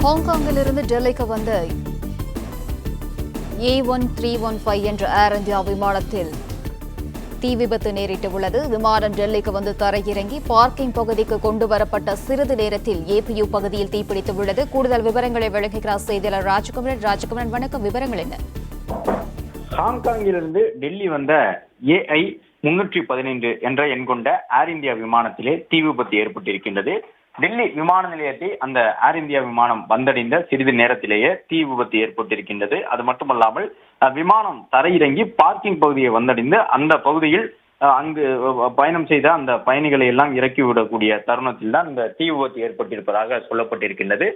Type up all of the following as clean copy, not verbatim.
ஹாங்காங்கிலிருந்து டெல்லிக்கு வந்த A1315 என்ற ஏர் இந்தியா விமானத்தில் தீ விபத்து நேரிட்டுள்ளது. விமானம் டெல்லிக்கு வந்து தரையிறங்கி பார்க்கிங் பகுதிக்கு கொண்டு வரப்பட்ட சிறிது நேரத்தில் APU பகுதியில் தீப்பிடித்துள்ளது. கூடுதல் விவரங்களை வழங்குகிறார் செய்தியாளர் ராஜகுமரன். ராஜகுமரன், வணக்கம். விவரங்கள் என்ன? ஹாங்காங்கிலிருந்து டெல்லி வந்த AI315 என்ற எண் கொண்ட ஏர் இந்தியா விமானத்திலே தீ விபத்து ஏற்பட்டிருக்கின்றது. டெல்லி விமான நிலையத்தை அந்த ஏர் இந்தியா விமானம் வந்தடைந்த சிறிது நேரத்திலேயே தீ விபத்து ஏற்பட்டிருக்கின்றது. அது மட்டுமல்லாமல் விமானம் தரையிறங்கி பார்க்கிங் பகுதியை வந்தடைந்து அந்த பகுதியில் அங்கு பயணம் செய்த அந்த பயணிகளை எல்லாம் இறக்கிவிடக்கூடிய தருணத்தில் தான் இந்த தீ விபத்து ஏற்பட்டிருப்பதாக சொல்லப்பட்டிருக்கின்றது.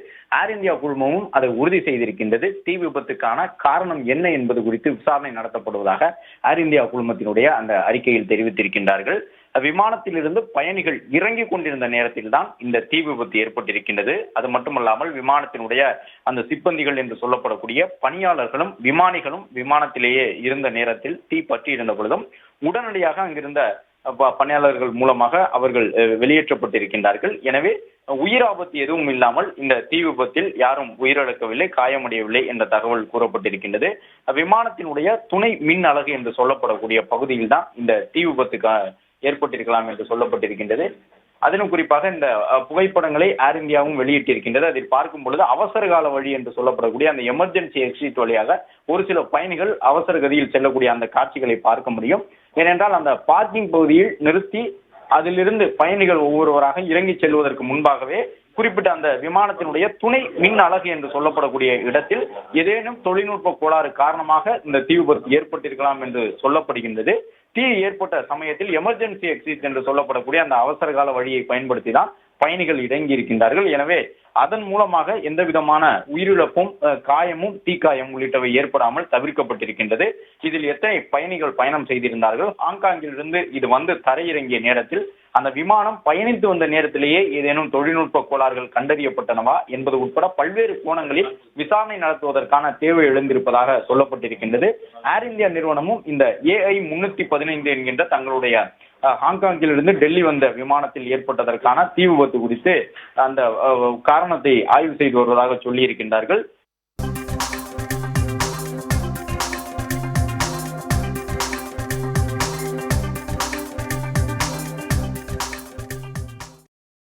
ஏர் இந்தியா குழுமமும் அதை உறுதி செய்திருக்கின்றது. தீ விபத்துக்கான காரணம் என்ன என்பது குறித்து விசாரணை நடத்தப்படுவதாக ஏர் இந்தியா குழுமத்தினுடைய அந்த அறிக்கையில் தெரிவித்திருக்கின்றார்கள். விமானத்திலிருந்து பயணிகள் இறங்கிக் கொண்டிருந்த நேரத்தில் தான் இந்த தீ விபத்து ஏற்பட்டிருக்கின்றது. அது மட்டுமல்லாமல் விமானத்தினுடைய அந்த சிப்பந்திகள் என்று சொல்லப்படக்கூடிய பணியாளர்களும் விமானிகளும் விமானத்திலேயே இருந்த நேரத்தில் தீ பற்றி இருந்த பொழுதும் உடனடியாக அங்கிருந்த பணியாளர்கள் மூலமாக அவர்கள் வெளியேற்றப்பட்டிருக்கின்றார்கள். எனவே உயிர் ஆபத்து எதுவும் இல்லாமல் இந்த தீ விபத்தில் யாரும் உயிரிழக்கவில்லை, காயமடையவில்லை என்ற தகவல் கூறப்பட்டிருக்கின்றது. விமானத்தினுடைய துணை மின் அலகு என்று சொல்லப்படக்கூடிய பகுதியில் தான் இந்த தீ விபத்துக்கு ஏற்பட்டிருக்கலாம் என்று சொல்லப்பட்டிருக்கின்றது. அதிலும் குறிப்பாக இந்த புகைப்படங்களை ஏர் இந்தியாவும் வெளியிட்டிருக்கின்றது. அதில் பார்க்கும் பொழுது அவசர கால வழி என்று சொல்லப்படக்கூடிய அந்த எமர்ஜென்சி எக்ஸிட் வழியாக ஒரு சில பயணிகள் அவசர கதியில் செல்லக்கூடிய அந்த காட்சிகளை பார்க்க முடியும். ஏனென்றால் அந்த பார்க்கிங் பகுதியில் நிறுத்தி அதிலிருந்து பயணிகள் ஒவ்வொருவராக இறங்கி செல்வதற்கு முன்பாகவே குறிப்பிட்ட அந்த விமானத்தினுடைய துணை மின் அலகு என்று சொல்லப்படக்கூடிய இடத்தில் ஏதேனும் தொழில்நுட்ப கோளாறு காரணமாக இந்த தீ விபத்து ஏற்பட்டிருக்கலாம் என்று சொல்லப்படுகின்றது. தீ ஏற்பட்ட சமயத்தில் எமர்ஜென்சி எக்ஸிட் என்று சொல்லப்படக்கூடிய அந்த அவசர கால வழியை பயன்படுத்தி தான் பயணிகள் இறங்கி இருக்கின்றார்கள். எனவே அதன் மூலமாக எந்த விதமான உயிரிழப்பும் காயமும் தீக்காயம் உள்ளிட்டவை ஏற்படாமல் தவிர்க்கப்பட்டிருக்கின்றது. இதில் எத்தனை பயணிகள் பயணம் செய்திருந்தார்கள்? ஹாங்காங்கிலிருந்து இது வந்து தரையிறங்கிய நேரத்தில் அந்த விமானம் பயணித்து வந்த நேரத்திலேயே ஏதேனும் தொழில்நுட்ப கோளாறுகள் கண்டறியப்பட்டனவா என்பது உட்பட பல்வேறு கோணங்களில் விசாரணை நடத்துவதற்கான தேவை எழுந்திருப்பதாக சொல்லப்பட்டிருக்கின்றது. ஏர் இந்தியா நிறுவனமும் இந்த AI315 என்கின்ற தங்களுடைய ஹாங்காங்கிலிருந்து டெல்லி வந்த விமானத்தில் ஏற்பட்டதற்கான தீ விபத்து குறித்து அந்த காரணத்தை ஆய்வு செய்து வருவதாக சொல்லி இருக்கின்றார்கள்.